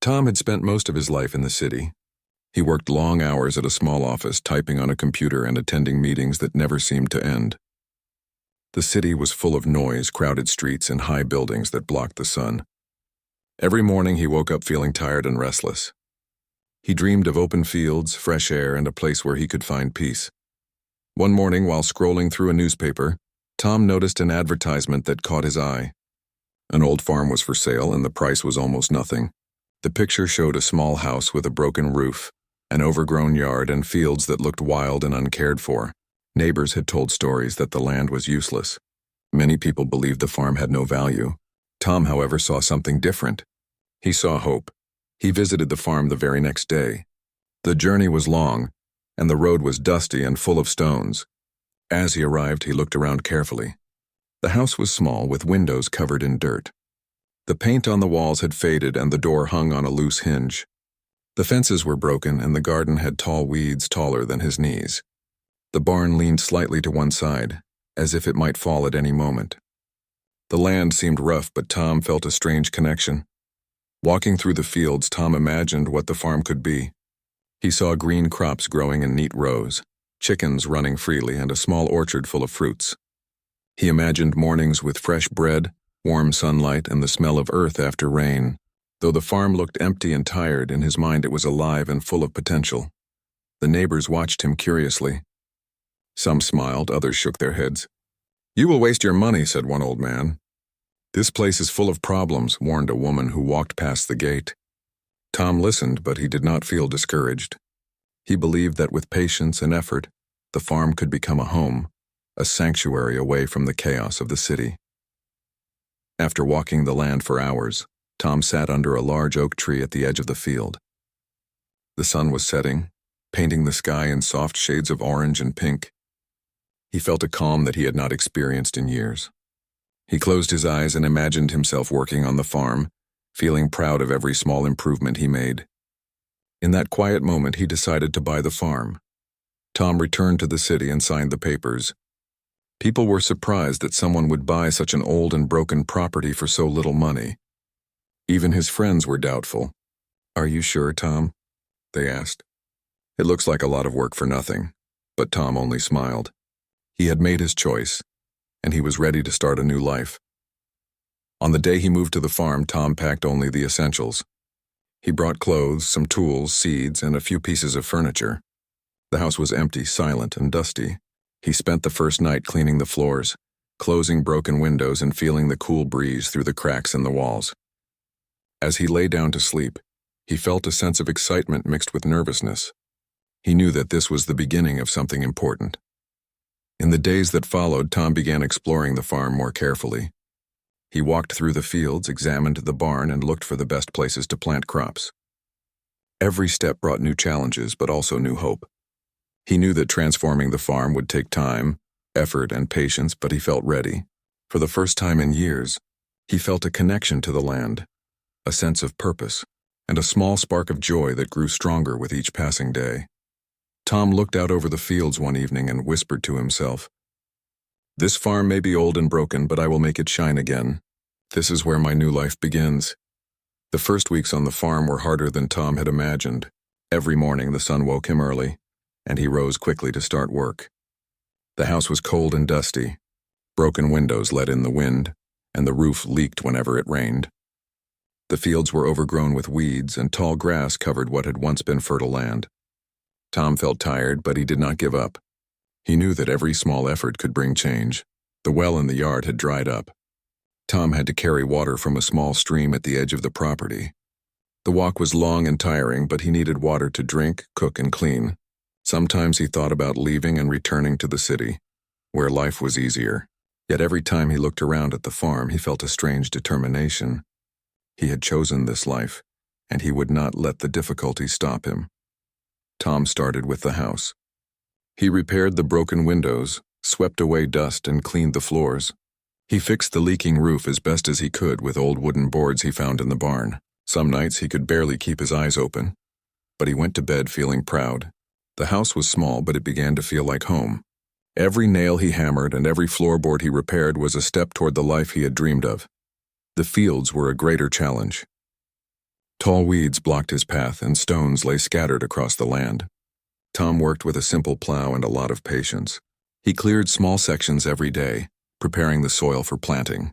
Tom had spent most of his life in the city. He worked long hours at a small office, typing on a computer and attending meetings that never seemed to end. The city was full of noise, crowded streets, and high buildings that blocked the sun. Every morning he woke up feeling tired and restless. He dreamed of open fields, fresh air, and a place where he could find peace. One morning, while scrolling through a newspaper, Tom noticed an advertisement that caught his eye. An old farm was for sale, and the price was almost nothing. The picture showed a small house with a broken roof, an overgrown yard, and fields that looked wild and uncared for. Neighbors had told stories that the land was useless. Many people believed the farm had no value. Tom, however, saw something different. He saw hope. He visited the farm the very next day. The journey was long, and the road was dusty and full of stones. As he arrived, he looked around carefully. The house was small, with windows covered in dirt. The paint on the walls had faded, and the door hung on a loose hinge. The fences were broken, and the garden had tall weeds taller than his knees. The barn leaned slightly to one side, as if it might fall at any moment. The land seemed rough, but Tom felt a strange connection. Walking through the fields, Tom imagined what the farm could be. He saw green crops growing in neat rows, chickens running freely, and a small orchard full of fruits. He imagined mornings with fresh bread, warm sunlight, and the smell of earth after rain. Though the farm looked empty and tired, in his mind it was alive and full of potential. The neighbors watched him curiously. Some smiled, others shook their heads. "You will waste your money," said one old man. "This place is full of problems," warned a woman who walked past the gate. Tom listened, but he did not feel discouraged. He believed that with patience and effort, the farm could become a home, a sanctuary away from the chaos of the city. After walking the land for hours, Tom sat under a large oak tree at the edge of the field. The sun was setting, painting the sky in soft shades of orange and pink. He felt a calm that he had not experienced in years. He closed his eyes and imagined himself working on the farm, feeling proud of every small improvement he made. In that quiet moment, he decided to buy the farm. Tom returned to the city and signed the papers. People were surprised that someone would buy such an old and broken property for so little money. Even his friends were doubtful. "Are you sure, Tom?" they asked. "It looks like a lot of work for nothing," but Tom only smiled. He had made his choice, and he was ready to start a new life. On the day he moved to the farm, Tom packed only the essentials. He brought clothes, some tools, seeds, and a few pieces of furniture. The house was empty, silent, and dusty. He spent the first night cleaning the floors, closing broken windows and feeling the cool breeze through the cracks in the walls. As he lay down to sleep, he felt a sense of excitement mixed with nervousness. He knew that this was the beginning of something important. In the days that followed, Tom began exploring the farm more carefully. He walked through the fields, examined the barn, and looked for the best places to plant crops. Every step brought new challenges, but also new hope. He knew that transforming the farm would take time, effort, and patience, but he felt ready. For the first time in years, he felt a connection to the land, a sense of purpose, and a small spark of joy that grew stronger with each passing day. Tom looked out over the fields one evening and whispered to himself, "This farm may be old and broken, but I will make it shine again. This is where my new life begins." The first weeks on the farm were harder than Tom had imagined. Every morning the sun woke him early, and he rose quickly to start work. The house was cold and dusty. Broken windows let in the wind, and the roof leaked whenever it rained. The fields were overgrown with weeds, and tall grass covered what had once been fertile land. Tom felt tired, but he did not give up. He knew that every small effort could bring change. The well in the yard had dried up. Tom had to carry water from a small stream at the edge of the property. The walk was long and tiring, but he needed water to drink, cook, and clean. Sometimes he thought about leaving and returning to the city, where life was easier. Yet every time he looked around at the farm, he felt a strange determination. He had chosen this life, and he would not let the difficulties stop him. Tom started with the house. He repaired the broken windows, swept away dust, and cleaned the floors. He fixed the leaking roof as best as he could with old wooden boards he found in the barn. Some nights he could barely keep his eyes open, but he went to bed feeling proud. The house was small, but it began to feel like home. Every nail he hammered and every floorboard he repaired was a step toward the life he had dreamed of. The fields were a greater challenge. Tall weeds blocked his path and stones lay scattered across the land. Tom worked with a simple plow and a lot of patience. He cleared small sections every day, preparing the soil for planting.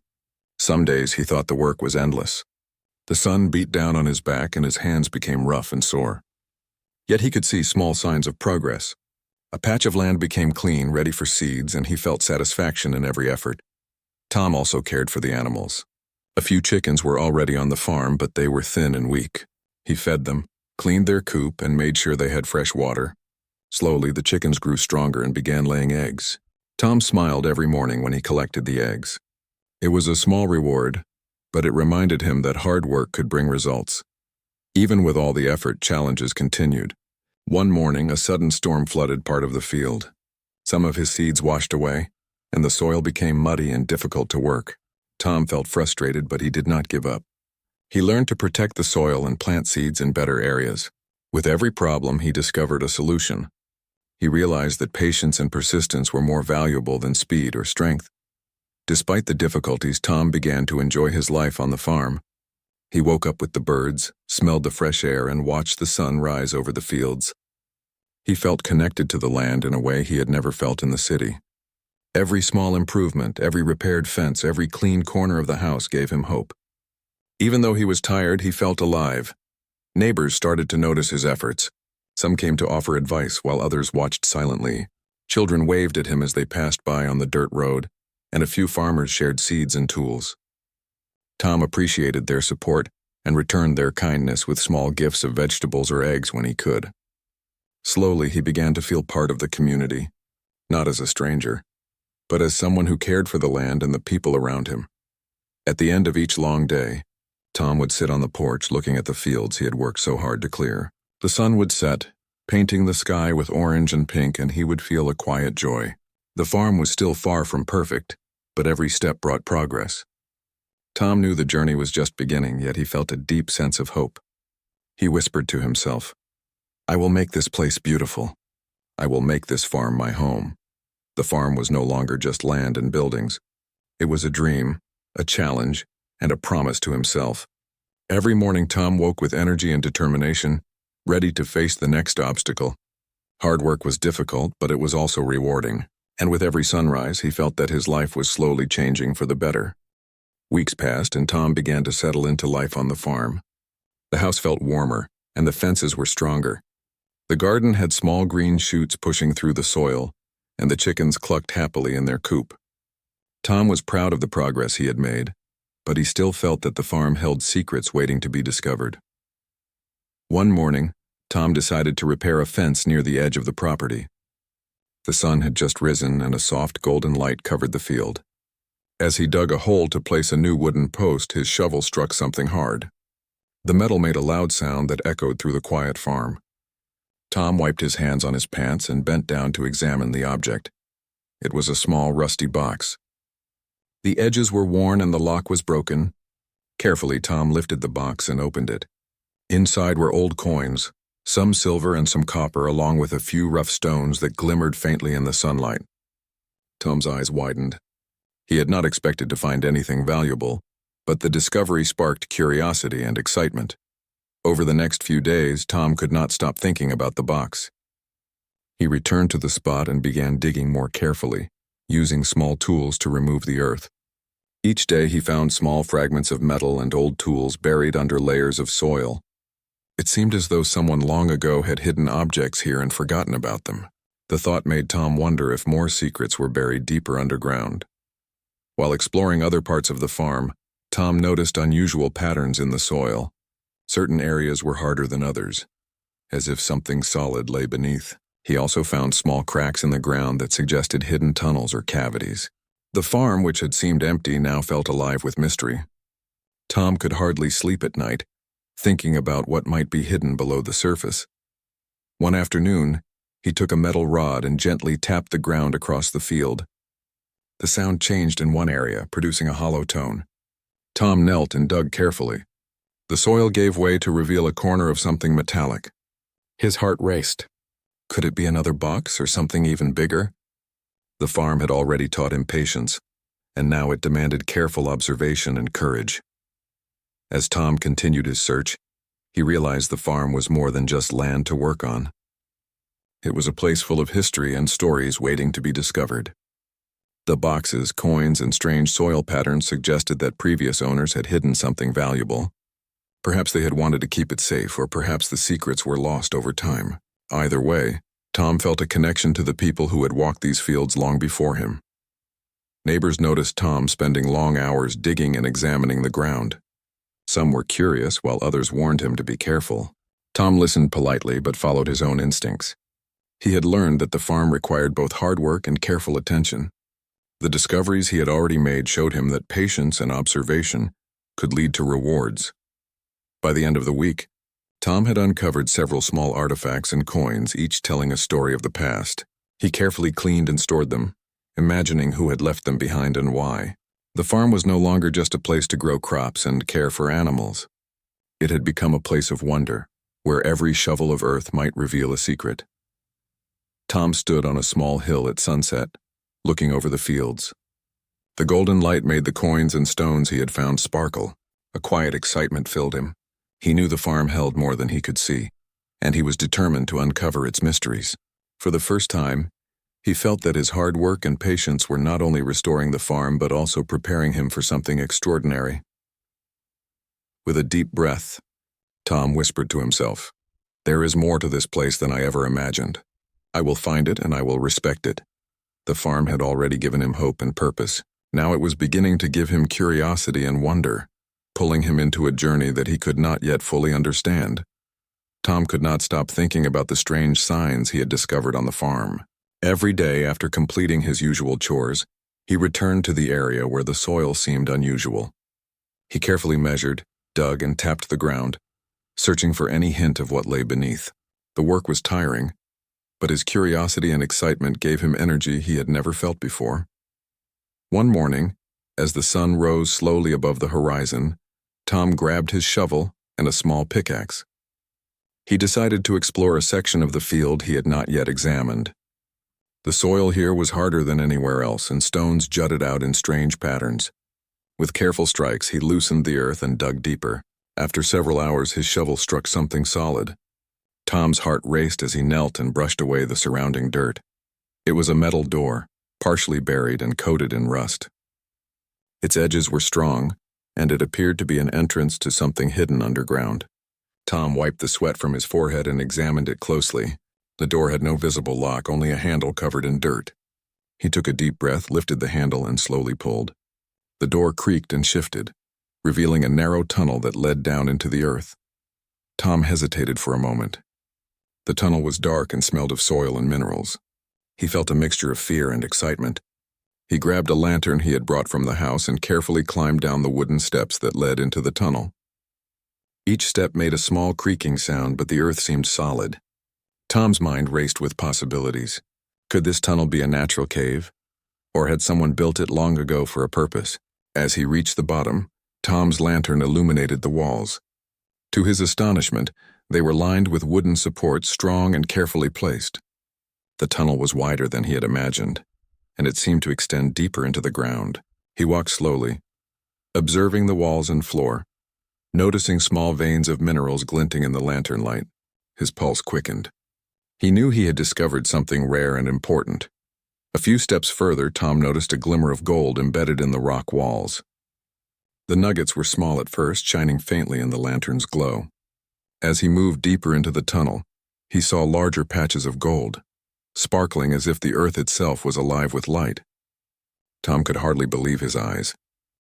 Some days he thought the work was endless. The sun beat down on his back and his hands became rough and sore. Yet he could see small signs of progress. A patch of land became clean, ready for seeds, and he felt satisfaction in every effort. Tom also cared for the animals. A few chickens were already on the farm, but they were thin and weak. He fed them, cleaned their coop, and made sure they had fresh water. Slowly, the chickens grew stronger and began laying eggs. Tom smiled every morning when he collected the eggs. It was a small reward, but it reminded him that hard work could bring results. Even with all the effort, challenges continued. One morning, a sudden storm flooded part of the field. Some of his seeds washed away, and the soil became muddy and difficult to work. Tom felt frustrated, but he did not give up. He learned to protect the soil and plant seeds in better areas. With every problem, he discovered a solution. He realized that patience and persistence were more valuable than speed or strength. Despite the difficulties, Tom began to enjoy his life on the farm. He woke up with the birds, smelled the fresh air, and watched the sun rise over the fields. He felt connected to the land in a way he had never felt in the city. Every small improvement, every repaired fence, every clean corner of the house gave him hope. Even though he was tired, he felt alive. Neighbors started to notice his efforts. Some came to offer advice while others watched silently. Children waved at him as they passed by on the dirt road, and a few farmers shared seeds and tools. Tom appreciated their support and returned their kindness with small gifts of vegetables or eggs when he could. Slowly, he began to feel part of the community, not as a stranger, but as someone who cared for the land and the people around him. At the end of each long day, Tom would sit on the porch looking at the fields he had worked so hard to clear. The sun would set, painting the sky with orange and pink, and he would feel a quiet joy. The farm was still far from perfect, but every step brought progress. Tom knew the journey was just beginning, yet he felt a deep sense of hope. He whispered to himself, "I will make this place beautiful. I will make this farm my home." The farm was no longer just land and buildings. It was a dream, a challenge, and a promise to himself. Every morning Tom woke with energy and determination, ready to face the next obstacle. Hard work was difficult, but it was also rewarding, and with every sunrise he felt that his life was slowly changing for the better. Weeks passed and Tom began to settle into life on the farm. The house felt warmer, and the fences were stronger. The garden had small green shoots pushing through the soil, and the chickens clucked happily in their coop. Tom was proud of the progress he had made, but he still felt that the farm held secrets waiting to be discovered. One morning, Tom decided to repair a fence near the edge of the property. The sun had just risen and a soft golden light covered the field. As he dug a hole to place a new wooden post, his shovel struck something hard. The metal made a loud sound that echoed through the quiet farm. Tom wiped his hands on his pants and bent down to examine the object. It was a small, rusty box. The edges were worn and the lock was broken. Carefully, Tom lifted the box and opened it. Inside were old coins, some silver and some copper, along with a few rough stones that glimmered faintly in the sunlight. Tom's eyes widened. He had not expected to find anything valuable, but the discovery sparked curiosity and excitement. Over the next few days, Tom could not stop thinking about the box. He returned to the spot and began digging more carefully, using small tools to remove the earth. Each day he found small fragments of metal and old tools buried under layers of soil. It seemed as though someone long ago had hidden objects here and forgotten about them. The thought made Tom wonder if more secrets were buried deeper underground. While exploring other parts of the farm, Tom noticed unusual patterns in the soil. Certain areas were harder than others, as if something solid lay beneath. He also found small cracks in the ground that suggested hidden tunnels or cavities. The farm, which had seemed empty, now felt alive with mystery. Tom could hardly sleep at night, thinking about what might be hidden below the surface. One afternoon, he took a metal rod and gently tapped the ground across the field. The sound changed in one area, producing a hollow tone. Tom knelt and dug carefully. The soil gave way to reveal a corner of something metallic. His heart raced. Could it be another box or something even bigger? The farm had already taught him patience, and now it demanded careful observation and courage. As Tom continued his search, He realized the farm was more than just land to work on. It was a place full of history and stories waiting to be discovered. The boxes, coins, and strange soil patterns suggested that previous owners had hidden something valuable. Perhaps they had wanted to keep it safe, or perhaps the secrets were lost over time. Either way, Tom felt a connection to the people who had walked these fields long before him. Neighbors noticed Tom spending long hours digging and examining the ground. Some were curious, while others warned him to be careful. Tom listened politely but followed his own instincts. He had learned that the farm required both hard work and careful attention. The discoveries he had already made showed him that patience and observation could lead to rewards. By the end of the week, Tom had uncovered several small artifacts and coins, each telling a story of the past. He carefully cleaned and stored them, imagining who had left them behind and why. The farm was no longer just a place to grow crops and care for animals. It had become a place of wonder, where every shovel of earth might reveal a secret. Tom stood on a small hill at sunset, looking over the fields. The golden light made the coins and stones he had found sparkle. A quiet excitement filled him. He knew the farm held more than he could see, and he was determined to uncover its mysteries. For the first time, he felt that his hard work and patience were not only restoring the farm but also preparing him for something extraordinary. With a deep breath, Tom whispered to himself, "There is more to this place than I ever imagined. I will find it and I will respect it." The farm had already given him hope and purpose. Now it was beginning to give him curiosity and wonder, pulling him into a journey that he could not yet fully understand. Tom could not stop thinking about the strange signs he had discovered on the farm. Every day after completing his usual chores, he returned to the area where the soil seemed unusual. He carefully measured, dug, and tapped the ground, searching for any hint of what lay beneath. The work was tiring, but his curiosity and excitement gave him energy he had never felt before. One morning, as the sun rose slowly above the horizon, Tom grabbed his shovel and a small pickaxe. He decided to explore a section of the field he had not yet examined. The soil here was harder than anywhere else, and stones jutted out in strange patterns. With careful strikes, he loosened the earth and dug deeper. After several hours, his shovel struck something solid. Tom's heart raced as he knelt and brushed away the surrounding dirt. It was a metal door, partially buried and coated in rust. Its edges were strong, and it appeared to be an entrance to something hidden underground. Tom wiped the sweat from his forehead and examined it closely. The door had no visible lock, only a handle covered in dirt. He took a deep breath, lifted the handle, and slowly pulled. The door creaked and shifted, revealing a narrow tunnel that led down into the earth. Tom hesitated for a moment. The tunnel was dark and smelled of soil and minerals. He felt a mixture of fear and excitement. He grabbed a lantern he had brought from the house and carefully climbed down the wooden steps that led into the tunnel. Each step made a small creaking sound, but the earth seemed solid. Tom's mind raced with possibilities. Could this tunnel be a natural cave? Or had someone built it long ago for a purpose? As he reached the bottom, Tom's lantern illuminated the walls. To his astonishment, they were lined with wooden supports, strong and carefully placed. The tunnel was wider than he had imagined, and it seemed to extend deeper into the ground. He walked slowly, observing the walls and floor, noticing small veins of minerals glinting in the lantern light. His pulse quickened. He knew he had discovered something rare and important. A few steps further, Tom noticed a glimmer of gold embedded in the rock walls. The nuggets were small at first, shining faintly in the lantern's glow. As he moved deeper into the tunnel, he saw larger patches of gold, sparkling as if the earth itself was alive with light. Tom could hardly believe his eyes.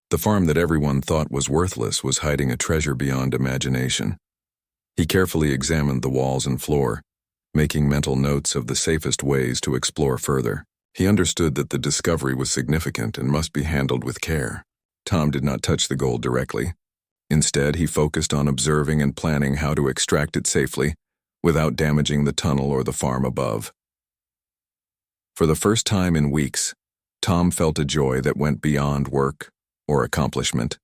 The farm that everyone thought was worthless was hiding a treasure beyond imagination. He carefully examined the walls and floor, making mental notes of the safest ways to explore further. He understood that the discovery was significant and must be handled with care. Tom did not touch the gold directly. Instead, he focused on observing and planning how to extract it safely, without damaging the tunnel or the farm above. For the first time in weeks, Tom felt a joy that went beyond work or accomplishment.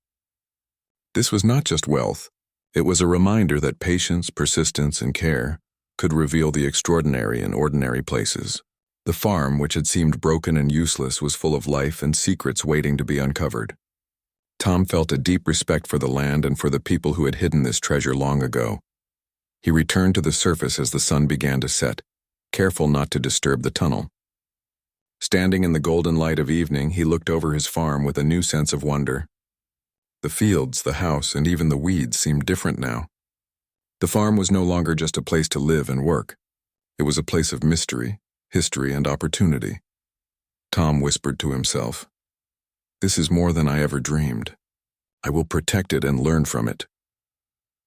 This was not just wealth. It was a reminder that patience, persistence, and care could reveal the extraordinary in ordinary places. The farm, which had seemed broken and useless, was full of life and secrets waiting to be uncovered. Tom felt a deep respect for the land and for the people who had hidden this treasure long ago. He returned to the surface as the sun began to set, careful not to disturb the tunnel. Standing in the golden light of evening, he looked over his farm with a new sense of wonder. The fields, the house, and even the weeds seemed different now. The farm was no longer just a place to live and work. It was a place of mystery, history, and opportunity. Tom whispered to himself, "This is more than I ever dreamed. I will protect it and learn from it."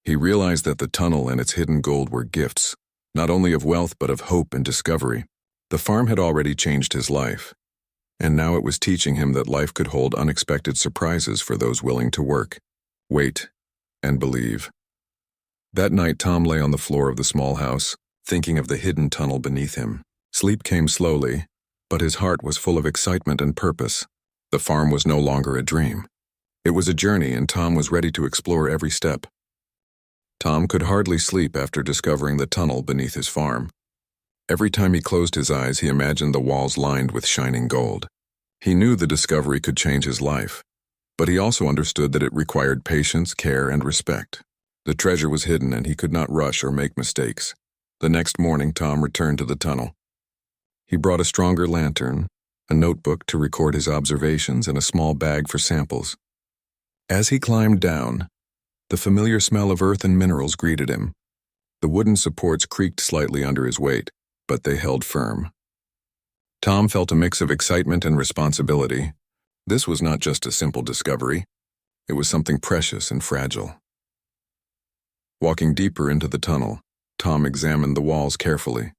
He realized that the tunnel and its hidden gold were gifts, not only of wealth but of hope and discovery. The farm had already changed his life, and now it was teaching him that life could hold unexpected surprises for those willing to work, wait, and believe. That night, Tom lay on the floor of the small house, thinking of the hidden tunnel beneath him. Sleep came slowly, but his heart was full of excitement and purpose. The farm was no longer a dream. It was a journey, and Tom was ready to explore every step. Tom could hardly sleep after discovering the tunnel beneath his farm. Every time he closed his eyes, he imagined the walls lined with shining gold. He knew the discovery could change his life, but he also understood that it required patience, care, and respect. The treasure was hidden, and he could not rush or make mistakes. The next morning, Tom returned to the tunnel. He brought a stronger lantern, a notebook to record his observations, and a small bag for samples. As he climbed down, the familiar smell of earth and minerals greeted him. The wooden supports creaked slightly under his weight, but they held firm. Tom felt a mix of excitement and responsibility. This was not just a simple discovery. It was something precious and fragile. Walking deeper into the tunnel, Tom examined the walls carefully.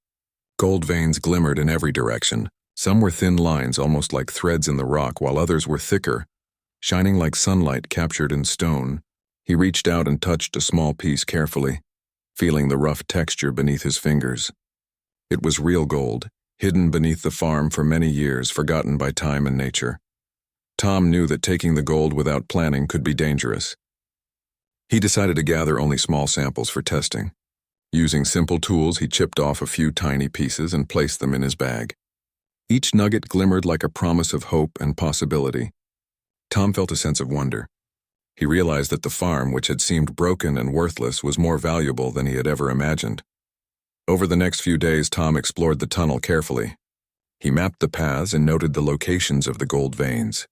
Gold veins glimmered in every direction. Some were thin lines, almost like threads in the rock, while others were thicker, shining like sunlight captured in stone. He reached out and touched a small piece carefully, feeling the rough texture beneath his fingers. It was real gold, hidden beneath the farm for many years, forgotten by time and nature. Tom knew that taking the gold without planning could be dangerous. He decided to gather only small samples for testing. Using simple tools, he chipped off a few tiny pieces and placed them in his bag. Each nugget glimmered like a promise of hope and possibility. Tom felt a sense of wonder. He realized that the farm, which had seemed broken and worthless, was more valuable than he had ever imagined. Over the next few days, Tom explored the tunnel carefully. He mapped the paths and noted the locations of the gold veins.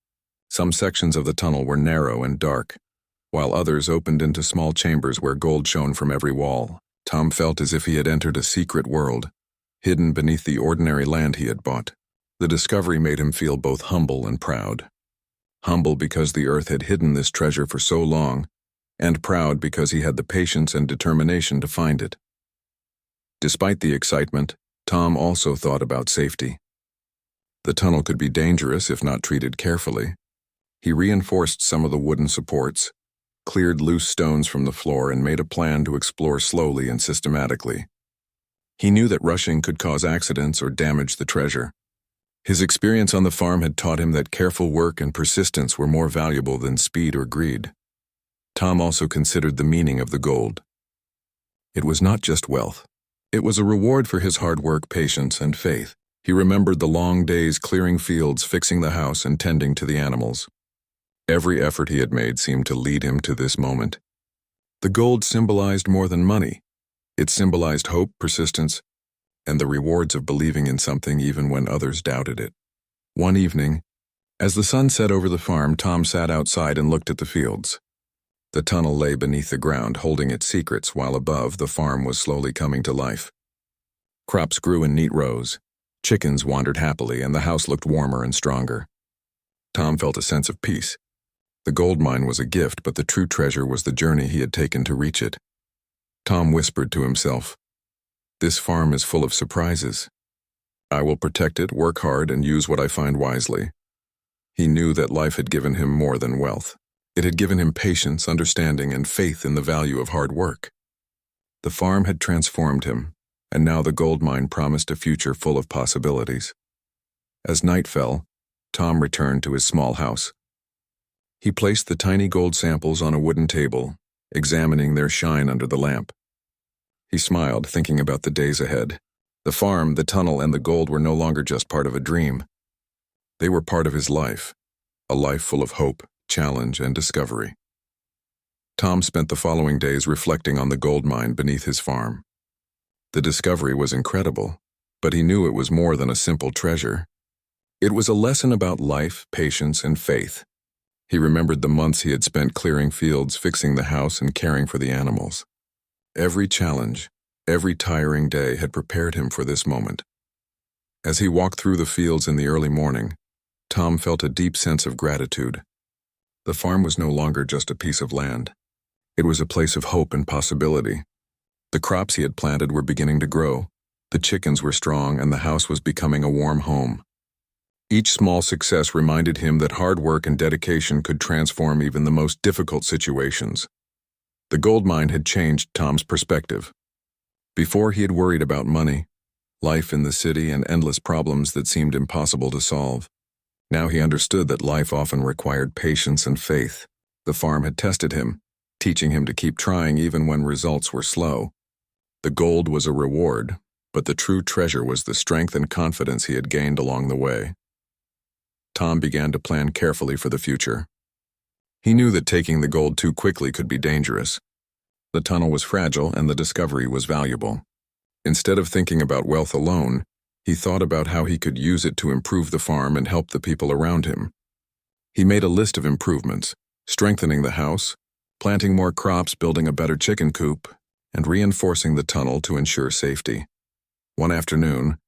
Some sections of the tunnel were narrow and dark, while others opened into small chambers where gold shone from every wall. Tom felt as if he had entered a secret world, hidden beneath the ordinary land he had bought. The discovery made him feel both humble and proud. Humble because the earth had hidden this treasure for so long, and proud because he had the patience and determination to find it. Despite the excitement, Tom also thought about safety. The tunnel could be dangerous if not treated carefully. He reinforced some of the wooden supports, cleared loose stones from the floor, and made a plan to explore slowly and systematically. He knew that rushing could cause accidents or damage the treasure. His experience on the farm had taught him that careful work and persistence were more valuable than speed or greed. Tom also considered the meaning of the gold. It was not just wealth. It was a reward for his hard work, patience, and faith. He remembered the long days clearing fields, fixing the house, and tending to the animals. Every effort he had made seemed to lead him to this moment. The gold symbolized more than money. It symbolized hope, persistence, and the rewards of believing in something even when others doubted it. One evening, as the sun set over the farm, Tom sat outside and looked at the fields. The tunnel lay beneath the ground, holding its secrets, while above, the farm was slowly coming to life. Crops grew in neat rows. Chickens wandered happily, and the house looked warmer and stronger. Tom felt a sense of peace. The gold mine was a gift, but the true treasure was the journey he had taken to reach it. Tom whispered to himself, "This farm is full of surprises. I will protect it, work hard, and use what I find wisely." He knew that life had given him more than wealth. It had given him patience, understanding, and faith in the value of hard work. The farm had transformed him, and now the gold mine promised a future full of possibilities. As night fell, Tom returned to his small house. He placed the tiny gold samples on a wooden table, examining their shine under the lamp. He smiled, thinking about the days ahead. The farm, the tunnel, and the gold were no longer just part of a dream. They were part of his life, a life full of hope, challenge, and discovery. Tom spent the following days reflecting on the gold mine beneath his farm. The discovery was incredible, but he knew it was more than a simple treasure. It was a lesson about life, patience, and faith. He remembered the months he had spent clearing fields, fixing the house, and caring for the animals. Every challenge, every tiring day had prepared him for this moment. As he walked through the fields in the early morning, Tom felt a deep sense of gratitude. The farm was no longer just a piece of land. It was a place of hope and possibility. The crops he had planted were beginning to grow, the chickens were strong, and the house was becoming a warm home. Each small success reminded him that hard work and dedication could transform even the most difficult situations. The gold mine had changed Tom's perspective. Before, he had worried about money, life in the city, and endless problems that seemed impossible to solve. Now he understood that life often required patience and faith. The farm had tested him, teaching him to keep trying even when results were slow. The gold was a reward, but the true treasure was the strength and confidence he had gained along the way. Tom began to plan carefully for the future. He knew that taking the gold too quickly could be dangerous. The tunnel was fragile and the discovery was valuable. Instead of thinking about wealth alone, he thought about how he could use it to improve the farm and help the people around him. He made a list of improvements, strengthening the house, planting more crops, building a better chicken coop, and reinforcing the tunnel to ensure safety. One afternoon,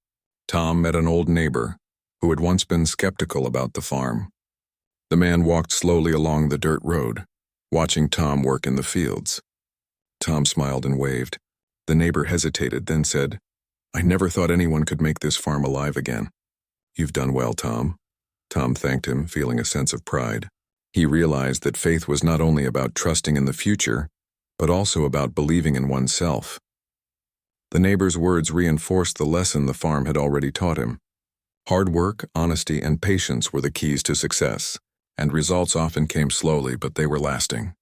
Tom met an old neighbor who had once been skeptical about the farm. The man walked slowly along the dirt road, watching Tom work in the fields. Tom smiled and waved. The neighbor hesitated, then said, "I never thought anyone could make this farm alive again." "You've done well, Tom." Tom thanked him, feeling a sense of pride. He realized that faith was not only about trusting in the future, but also about believing in oneself. The neighbor's words reinforced the lesson the farm had already taught him. Hard work, honesty, and patience were the keys to success, and results often came slowly, but they were lasting.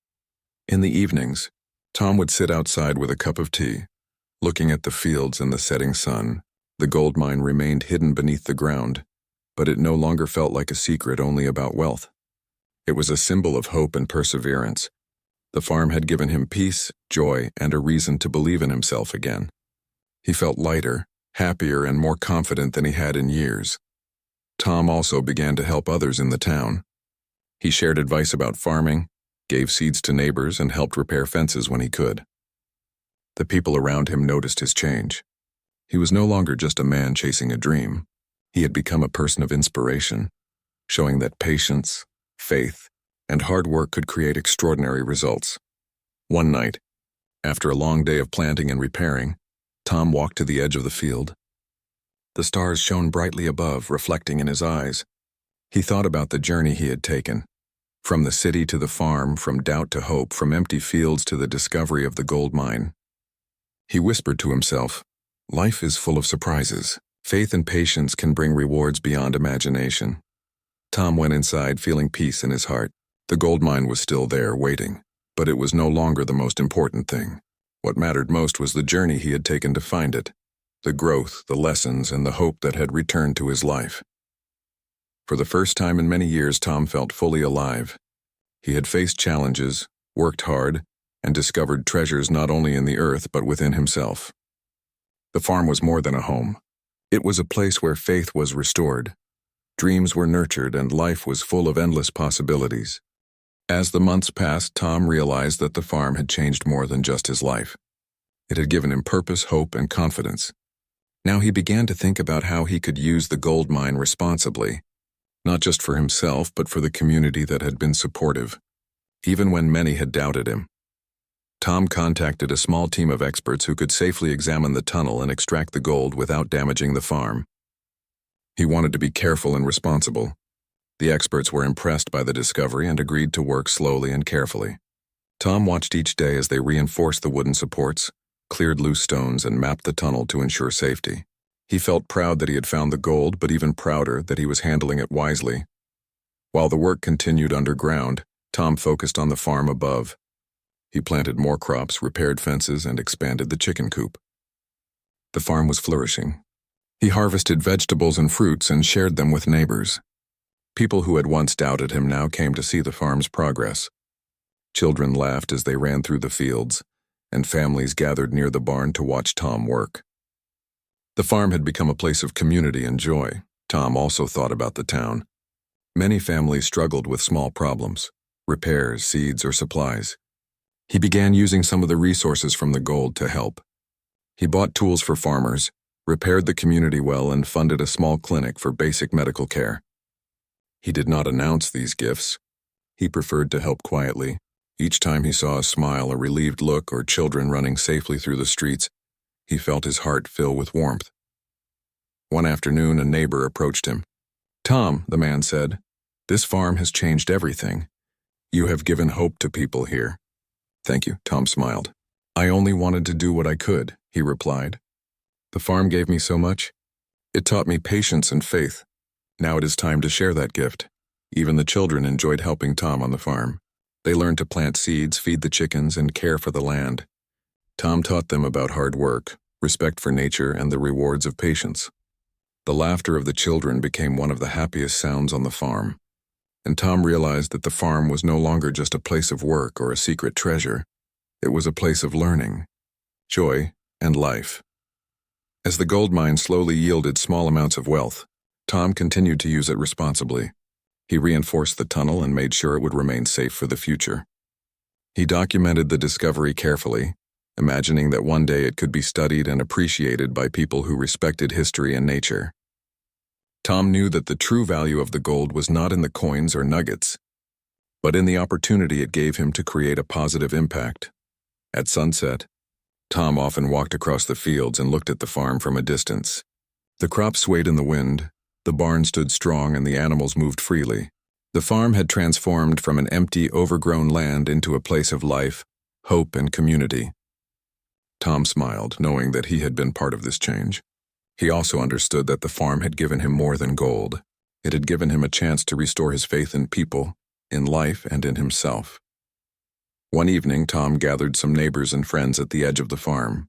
In the evenings, Tom would sit outside with a cup of tea, looking at the fields and the setting sun. The gold mine remained hidden beneath the ground, but it no longer felt like a secret only about wealth. It was a symbol of hope and perseverance. The farm had given him peace, joy, and a reason to believe in himself again. He felt lighter, happier, and more confident than he had in years. Tom also began to help others in the town. He shared advice about farming, gave seeds to neighbors, and helped repair fences when he could. The people around him noticed his change. He was no longer just a man chasing a dream. He had become a person of inspiration, showing that patience, faith, and hard work could create extraordinary results. One night, after a long day of planting and repairing, Tom walked to the edge of the field. The stars shone brightly above, reflecting in his eyes. He thought about the journey he had taken. From the city to the farm, from doubt to hope, from empty fields to the discovery of the gold mine. He whispered to himself, "Life is full of surprises. Faith and patience can bring rewards beyond imagination." Tom went inside, feeling peace in his heart. The gold mine was still there, waiting, but it was no longer the most important thing. What mattered most was the journey he had taken to find it, the growth, the lessons, and the hope that had returned to his life. For the first time in many years, Tom felt fully alive. He had faced challenges, worked hard, and discovered treasures not only in the earth but within himself. The farm was more than a home. It was a place where faith was restored, dreams were nurtured, and life was full of endless possibilities. As the months passed, Tom realized that the farm had changed more than just his life. It had given him purpose, hope, and confidence. Now he began to think about how he could use the gold mine responsibly, not just for himself, but for the community that had been supportive, even when many had doubted him. Tom contacted a small team of experts who could safely examine the tunnel and extract the gold without damaging the farm. He wanted to be careful and responsible. The experts were impressed by the discovery and agreed to work slowly and carefully. Tom watched each day as they reinforced the wooden supports, cleared loose stones, and mapped the tunnel to ensure safety. He felt proud that he had found the gold, but even prouder that he was handling it wisely. While the work continued underground, Tom focused on the farm above. He planted more crops, repaired fences, and expanded the chicken coop. The farm was flourishing. He harvested vegetables and fruits and shared them with neighbors. People who had once doubted him now came to see the farm's progress. Children laughed as they ran through the fields, and families gathered near the barn to watch Tom work. The farm had become a place of community and joy. Tom also thought about the town. Many families struggled with small problems, repairs, seeds, or supplies. He began using some of the resources from the gold to help. He bought tools for farmers, repaired the community well, and funded a small clinic for basic medical care. He did not announce these gifts. He preferred to help quietly. Each time he saw a smile, a relieved look, or children running safely through the streets, he felt his heart fill with warmth. One afternoon, a neighbor approached him. "Tom," the man said, "this farm has changed everything. You have given hope to people here." "Thank you," Tom smiled. "I only wanted to do what I could," he replied. "The farm gave me so much. It taught me patience and faith. Now it is time to share that gift." Even the children enjoyed helping Tom on the farm. They learned to plant seeds, feed the chickens, and care for the land. Tom taught them about hard work, respect for nature, and the rewards of patience. The laughter of the children became one of the happiest sounds on the farm, and Tom realized that the farm was no longer just a place of work or a secret treasure. It was a place of learning, joy, and life. As the gold mine slowly yielded small amounts of wealth, Tom continued to use it responsibly. He reinforced the tunnel and made sure it would remain safe for the future. He documented the discovery carefully, imagining that one day it could be studied and appreciated by people who respected history and nature. Tom knew that the true value of the gold was not in the coins or nuggets, but in the opportunity it gave him to create a positive impact. At sunset, Tom often walked across the fields and looked at the farm from a distance. The crops swayed in the wind, the barn stood strong, and the animals moved freely. The farm had transformed from an empty, overgrown land into a place of life, hope, and community. Tom smiled, knowing that he had been part of this change. He also understood that the farm had given him more than gold. It had given him a chance to restore his faith in people, in life, and in himself. One evening, Tom gathered some neighbors and friends at the edge of the farm.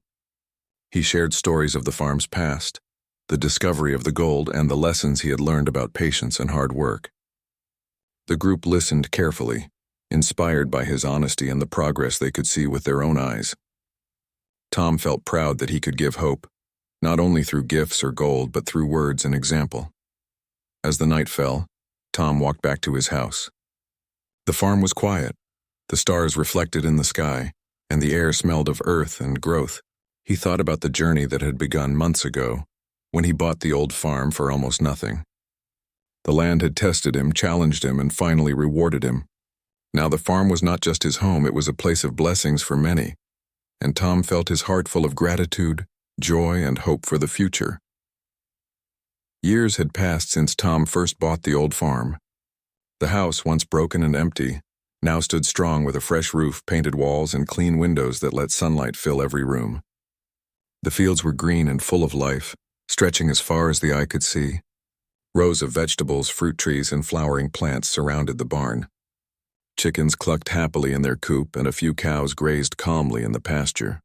He shared stories of the farm's past, the discovery of the gold, and the lessons he had learned about patience and hard work. The group listened carefully, inspired by his honesty and the progress they could see with their own eyes. Tom felt proud that he could give hope, not only through gifts or gold, but through words and example. As the night fell, Tom walked back to his house. The farm was quiet, the stars reflected in the sky, and the air smelled of earth and growth. He thought about the journey that had begun months ago, when he bought the old farm for almost nothing. The land had tested him, challenged him, and finally rewarded him. Now the farm was not just his home, it was a place of blessings for many, and Tom felt his heart full of gratitude, joy, and hope for the future. Years had passed since Tom first bought the old farm. The house, once broken and empty, now stood strong with a fresh roof, painted walls, and clean windows that let sunlight fill every room. The fields were green and full of life, stretching as far as the eye could see. Rows of vegetables, fruit trees, and flowering plants surrounded the barn. Chickens clucked happily in their coop, and a few cows grazed calmly in the pasture.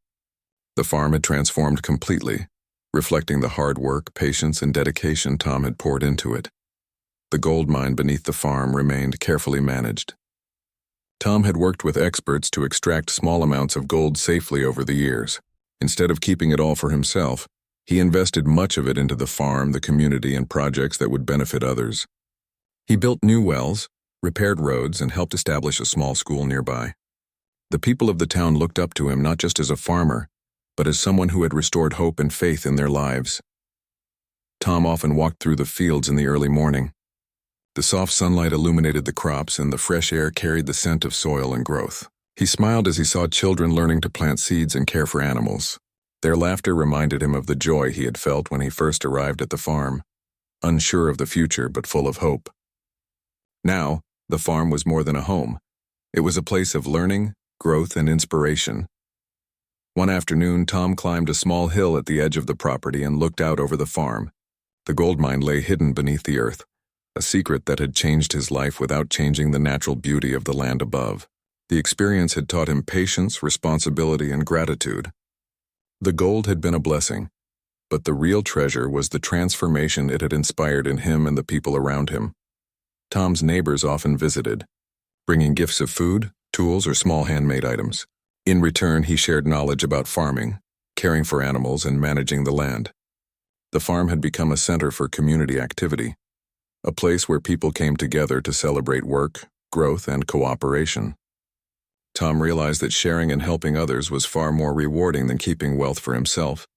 The farm had transformed completely, reflecting the hard work, patience, and dedication Tom had poured into it. The gold mine beneath the farm remained carefully managed. Tom had worked with experts to extract small amounts of gold safely over the years. Instead of keeping it all for himself, he invested much of it into the farm, the community, and projects that would benefit others. He built new wells, repaired roads, and helped establish a small school nearby. The people of the town looked up to him not just as a farmer, but as someone who had restored hope and faith in their lives. Tom often walked through the fields in the early morning. The soft sunlight illuminated the crops, and the fresh air carried the scent of soil and growth. He smiled as he saw children learning to plant seeds and care for animals. Their laughter reminded him of the joy he had felt when he first arrived at the farm, unsure of the future but full of hope. Now, the farm was more than a home. It was a place of learning, growth, and inspiration. One afternoon, Tom climbed a small hill at the edge of the property and looked out over the farm. The gold mine lay hidden beneath the earth, a secret that had changed his life without changing the natural beauty of the land above. The experience had taught him patience, responsibility, and gratitude. The gold had been a blessing, but the real treasure was the transformation it had inspired in him and the people around him. Tom's neighbors often visited, bringing gifts of food, tools, or small handmade items. In return, he shared knowledge about farming, caring for animals, and managing the land. The farm had become a center for community activity, a place where people came together to celebrate work, growth, and cooperation. Tom realized that sharing and helping others was far more rewarding than keeping wealth for himself.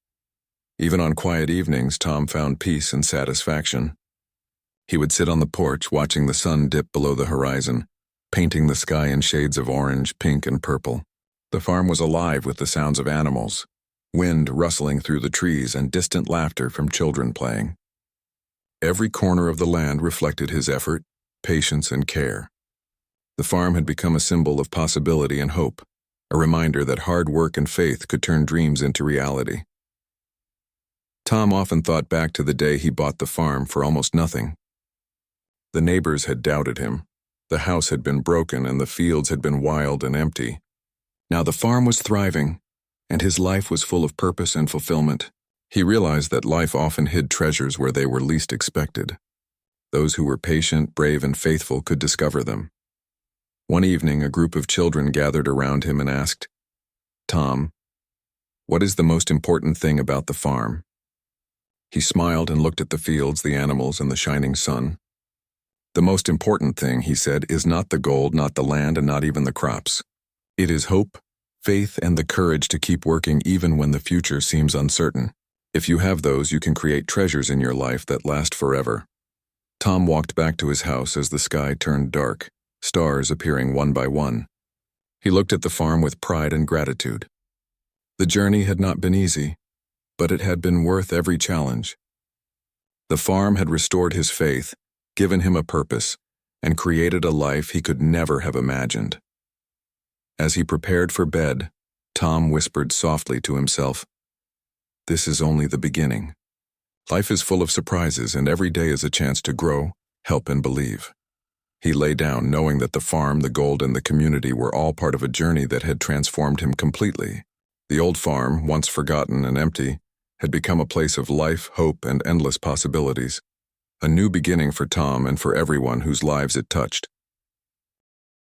Even on quiet evenings, Tom found peace and satisfaction. He would sit on the porch watching the sun dip below the horizon, painting the sky in shades of orange, pink, and purple. The farm was alive with the sounds of animals, wind rustling through the trees, and distant laughter from children playing. Every corner of the land reflected his effort, patience, and care. The farm had become a symbol of possibility and hope, a reminder that hard work and faith could turn dreams into reality. Tom often thought back to the day he bought the farm for almost nothing. The neighbors had doubted him. The house had been broken and the fields had been wild and empty. Now the farm was thriving, and his life was full of purpose and fulfillment. He realized that life often hid treasures where they were least expected. Those who were patient, brave, and faithful could discover them. One evening, a group of children gathered around him and asked, "Tom, what is the most important thing about the farm?" He smiled and looked at the fields, the animals, and the shining sun. "The most important thing," he said, "is not the gold, not the land, and not even the crops. It is hope, faith, and the courage to keep working even when the future seems uncertain. If you have those, you can create treasures in your life that last forever." Tom walked back to his house as the sky turned dark, stars appearing one by one. He looked at the farm with pride and gratitude. The journey had not been easy, but it had been worth every challenge. The farm had restored his faith, given him a purpose, and created a life he could never have imagined. As he prepared for bed, Tom whispered softly to himself, "This is only the beginning. Life is full of surprises, and every day is a chance to grow, help, and believe." He lay down knowing that the farm, the gold, and the community were all part of a journey that had transformed him completely. The old farm, once forgotten and empty, had become a place of life, hope, and endless possibilities. A new beginning for Tom and for everyone whose lives it touched.